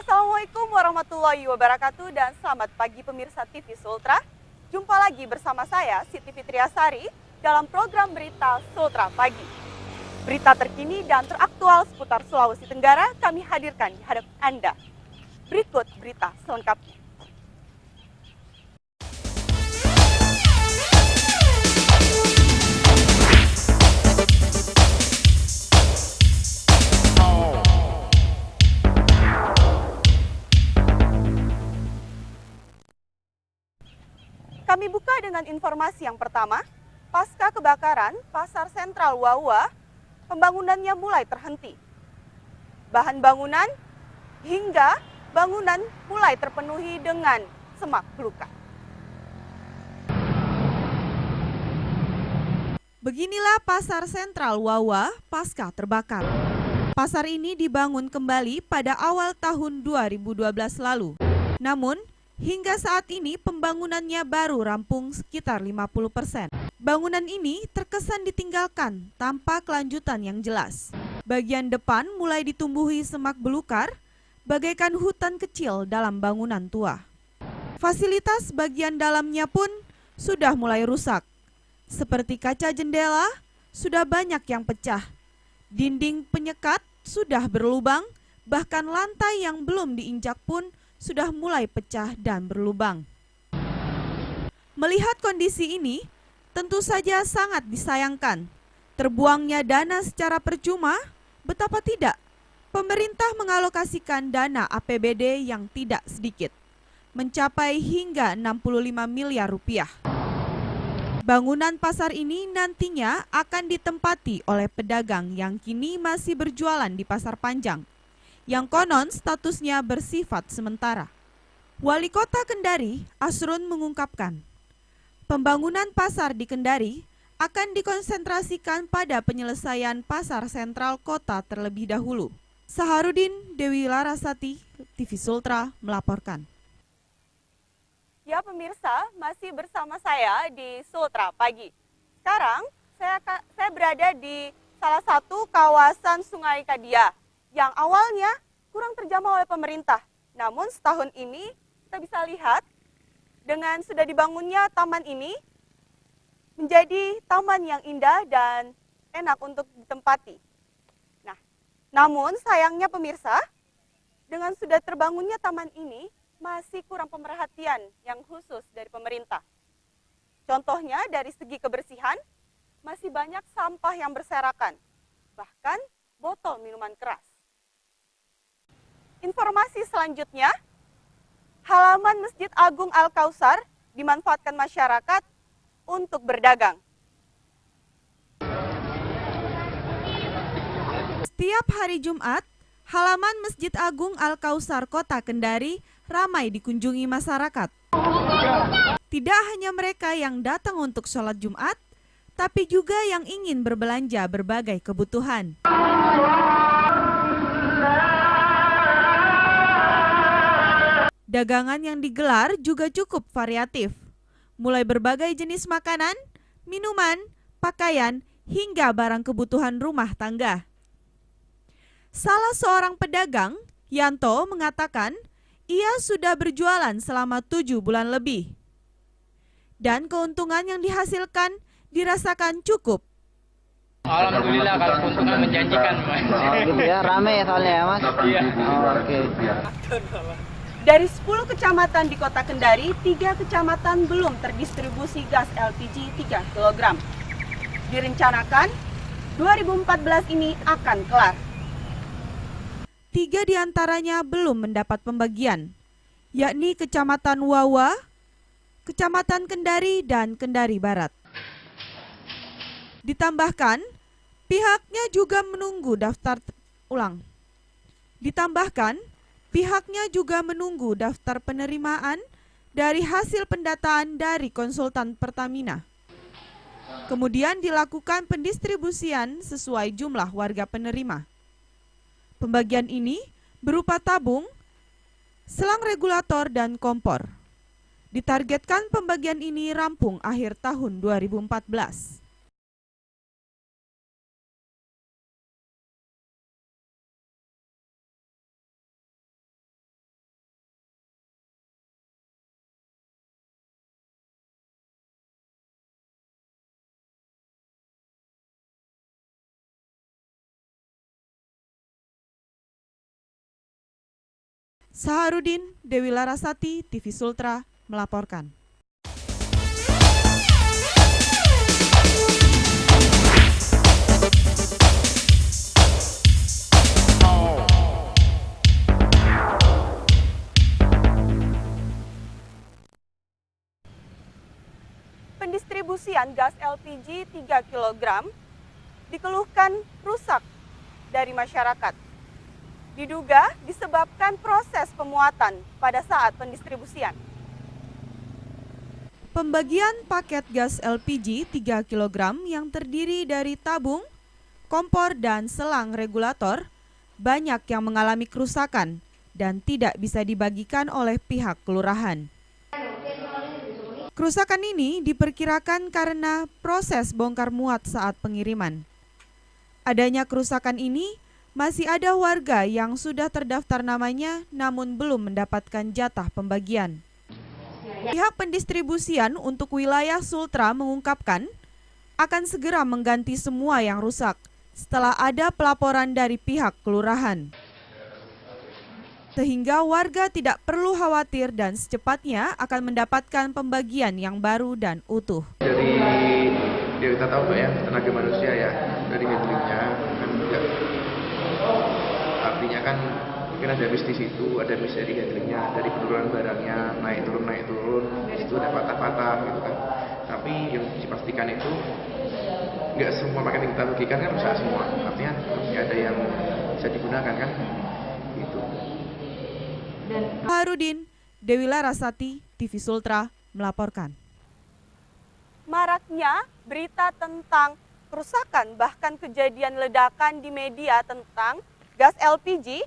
Assalamualaikum warahmatullahi wabarakatuh dan selamat pagi pemirsa TV Sultra. Jumpa lagi bersama saya Siti Fitriasari dalam program berita Sultra Pagi. Berita terkini dan teraktual seputar Sulawesi Tenggara kami hadirkan di hadapan Anda. Berikut berita selengkapnya. Kami buka dengan informasi yang pertama. Pasca kebakaran Pasar Sentral Wawa, pembangunannya mulai terhenti. Bahan bangunan hingga bangunan mulai terpenuhi dengan semak belukar. Beginilah Pasar Sentral Wawa pasca terbakar. Pasar ini dibangun kembali pada awal tahun 2012 lalu. Namun, hingga saat ini pembangunannya baru rampung sekitar 50%. Bangunan ini terkesan ditinggalkan tanpa kelanjutan yang jelas. Bagian depan mulai ditumbuhi semak belukar, bagaikan hutan kecil dalam bangunan tua. Fasilitas bagian dalamnya pun sudah mulai rusak. Seperti kaca jendela, sudah banyak yang pecah. Dinding penyekat sudah berlubang, bahkan lantai yang belum diinjak pun sudah mulai pecah dan berlubang. Melihat kondisi ini, tentu saja sangat disayangkan. Terbuangnya dana secara percuma, betapa tidak? Pemerintah mengalokasikan dana APBD yang tidak sedikit, mencapai hingga 65 miliar rupiah. Bangunan pasar ini nantinya akan ditempati oleh pedagang yang kini masih berjualan di Pasar Panjang, yang konon statusnya bersifat sementara. Wali Kota Kendari, Asrun, mengungkapkan, pembangunan pasar di Kendari akan dikonsentrasikan pada penyelesaian pasar sentral kota terlebih dahulu. Saharudin Dewi Larasati, TV Sultra melaporkan. Ya pemirsa, masih bersama saya di Sultra Pagi. Sekarang saya berada di salah satu kawasan Sungai Kadia yang awalnya kurang terjamah oleh pemerintah. Namun setahun ini kita bisa lihat dengan sudah dibangunnya taman ini menjadi taman yang indah dan enak untuk ditempati. Nah, namun sayangnya pemirsa, dengan sudah terbangunnya taman ini masih kurang pemerhatian yang khusus dari pemerintah. Contohnya dari segi kebersihan, masih banyak sampah yang berserakan, bahkan botol minuman keras. Informasi selanjutnya, halaman Masjid Agung Al-Kautsar dimanfaatkan masyarakat untuk berdagang. Setiap hari Jumat, halaman Masjid Agung Al-Kautsar Kota Kendari ramai dikunjungi masyarakat. Tidak hanya mereka yang datang untuk sholat Jumat, tapi juga yang ingin berbelanja berbagai kebutuhan. Dagangan yang digelar juga cukup variatif, mulai berbagai jenis makanan, minuman, pakaian, hingga barang kebutuhan rumah tangga. Salah seorang pedagang, Yanto, mengatakan ia sudah berjualan selama 7 bulan lebih. Dan keuntungan yang dihasilkan dirasakan cukup. Alhamdulillah kalau keuntungan menjanjikan. Ya, rame soalnya ya Mas? Iya. Oke. Dari 10 kecamatan di Kota Kendari, 3 kecamatan belum terdistribusi gas LPG 3 kg. Direncanakan 2014 ini akan kelar. 3 diantaranya belum mendapat pembagian, yakni Kecamatan Wawa, Kecamatan Kendari, dan Kendari Barat. Ditambahkan, pihaknya juga menunggu daftar penerimaan dari hasil pendataan dari konsultan Pertamina. Kemudian dilakukan pendistribusian sesuai jumlah warga penerima. Pembagian ini berupa tabung, selang regulator, dan kompor. Ditargetkan pembagian ini rampung akhir tahun 2014. Saharudin, Dewi Larasati, TV Sultra melaporkan. Pendistribusian gas LPG 3 kg dikeluhkan rusak dari masyarakat. Diduga disebabkan proses pemuatan pada saat pendistribusian. Pembagian paket gas LPG 3 kg yang terdiri dari tabung, kompor, dan selang regulator banyak yang mengalami kerusakan dan tidak bisa dibagikan oleh pihak kelurahan. Kerusakan ini diperkirakan karena proses bongkar muat saat pengiriman. Adanya kerusakan ini, masih ada warga yang sudah terdaftar namanya namun belum mendapatkan jatah pembagian. Pihak pendistribusian untuk wilayah Sultra mengungkapkan akan segera mengganti semua yang rusak setelah ada pelaporan dari pihak kelurahan. Sehingga warga tidak perlu khawatir dan secepatnya akan mendapatkan pembagian yang baru dan utuh. Dari ya kita tahu Mbak ya, tenaga manusia ya, dari handlingnya kan enggak, artinya kan mungkin ada miss di situ, ada miss dari handlingnya, dari penurunan barangnya, naik turun, di situ ada patah-patah gitu kan. Tapi yang dipastikan itu enggak semua paket yang kita bagikan kan rusak semua, artinya masih ada yang bisa digunakan kan, gitu. Saharudin, Dewi Larasati, TV Sultra melaporkan. Maraknya berita tentang kerusakan bahkan kejadian ledakan di media tentang gas LPG,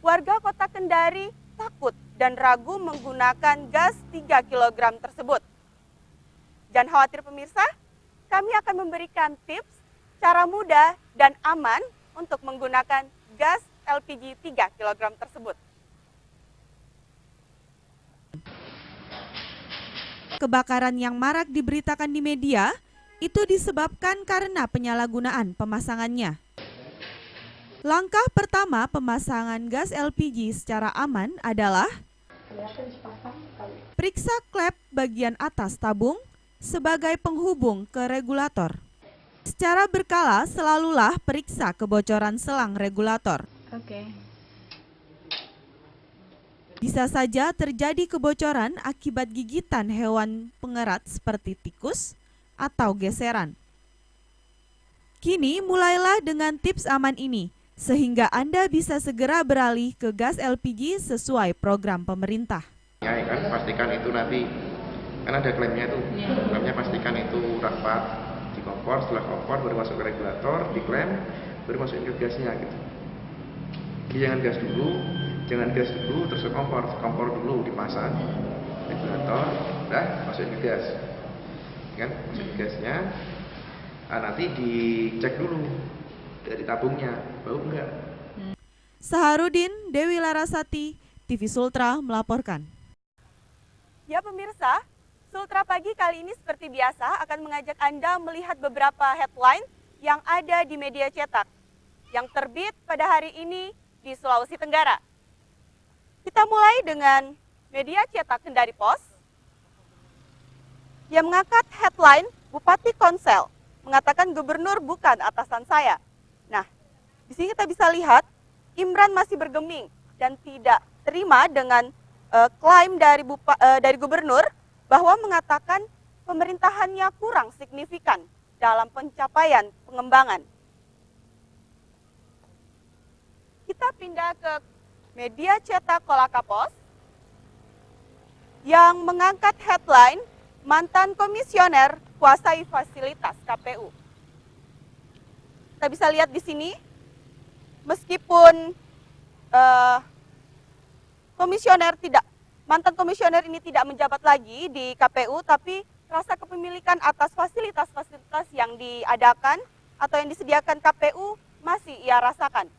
warga Kota Kendari takut dan ragu menggunakan gas 3 kg tersebut. Jangan khawatir pemirsa, kami akan memberikan tips cara mudah dan aman untuk menggunakan gas LPG 3 kg tersebut. Kebakaran yang marak diberitakan di media itu disebabkan karena penyalahgunaan pemasangannya. Langkah pertama pemasangan gas LPG secara aman adalah periksa klep bagian atas tabung sebagai penghubung ke regulator. Secara berkala selalulah periksa kebocoran selang regulator. Bisa saja terjadi kebocoran akibat gigitan hewan pengerat seperti tikus atau geseran. Kini mulailah dengan tips aman ini, sehingga Anda bisa segera beralih ke gas LPG sesuai program pemerintah. Ya kan, pastikan itu nanti, kan ada klaimnya itu, klaimnya pastikan itu rapat di kompor, setelah kompor baru masuk ke regulator, diklaim, baru masukin ke gasnya gitu. Jadi jangan gas dulu terus ke kompor dulu dipasang regulator, udah masukin ke gas, kan masukin gasnya, nanti dicek dulu dari tabungnya bau enggak. Saharudin, Dewi Larasati, TV Sultra melaporkan. Ya pemirsa, Sultra Pagi kali ini seperti biasa akan mengajak Anda melihat beberapa headline yang ada di media cetak yang terbit pada hari ini di Sulawesi Tenggara. Kita mulai dengan media cetak Kendari Pos yang mengangkat headline Bupati Konsel mengatakan gubernur bukan atasan saya. Nah, di sini kita bisa lihat Imran masih bergeming dan tidak terima dengan klaim dari gubernur bahwa mengatakan pemerintahannya kurang signifikan dalam pencapaian pengembangan. Kita pindah ke media cetak Kolaka Pos yang mengangkat headline mantan komisioner kuasai fasilitas KPU. Kita bisa lihat di sini, meskipun mantan komisioner ini tidak menjabat lagi di KPU, tapi rasa kepemilikan atas fasilitas-fasilitas yang diadakan atau yang disediakan KPU masih ia rasakan.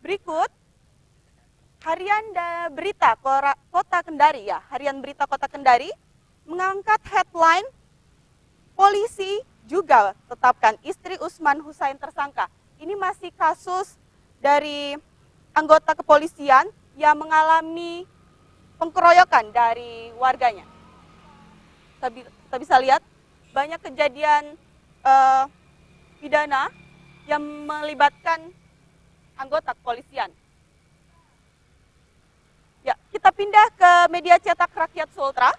Berikut harian berita Kota Kendari ya, harian berita Kota Kendari mengangkat headline polisi juga tetapkan istri Usman Hussein tersangka. Ini masih kasus dari anggota kepolisian yang mengalami pengkeroyokan dari warganya. Kita bisa lihat banyak kejadian pidana yang melibatkan anggota kepolisian. Ya, kita pindah ke media cetak Rakyat Sultra.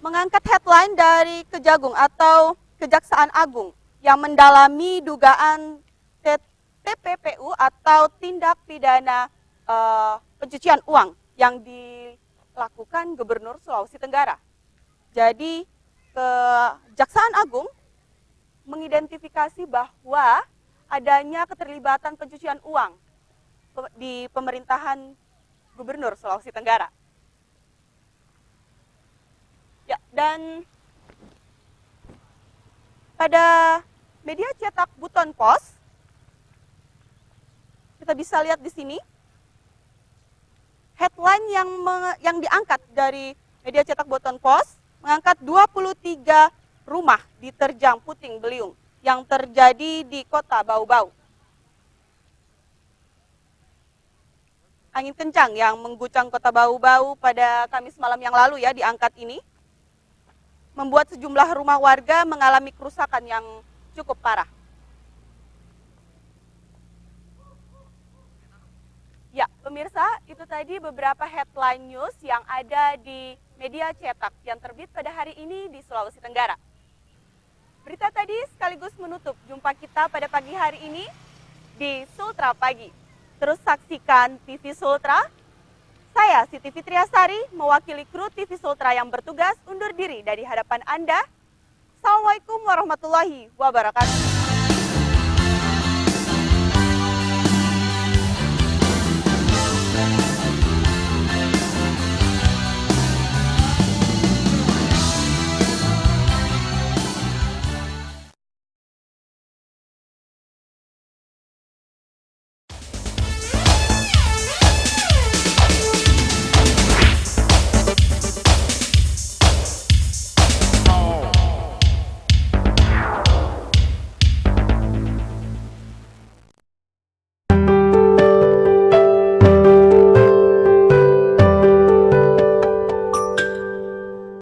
Mengangkat headline dari Kejagung atau Kejaksaan Agung yang mendalami dugaan TPPU atau tindak pidana pencucian uang yang dilakukan Gubernur Sulawesi Tenggara. Jadi Kejaksaan Agung mengidentifikasi bahwa adanya keterlibatan pencucian uang di pemerintahan Gubernur Sulawesi Tenggara. Ya, dan pada media cetak Buton Pos, kita bisa lihat di sini headline yang diangkat dari media cetak Buton Pos mengangkat 23 rumah diterjang puting beliung yang terjadi di Kota Bau-Bau. Angin kencang yang mengguncang Kota Bau-Bau pada Kamis malam yang lalu ya diangkat ini membuat sejumlah rumah warga mengalami kerusakan yang cukup parah. Ya, pemirsa, itu tadi beberapa headline news yang ada di media cetak yang terbit pada hari ini di Sulawesi Tenggara. Berita tadi sekaligus menutup jumpa kita pada pagi hari ini di Sultra Pagi. Terus saksikan TV Sultra. Saya Siti Fitriasari, mewakili kru TV Sultra yang bertugas undur diri dari hadapan Anda. Assalamualaikum warahmatullahi wabarakatuh.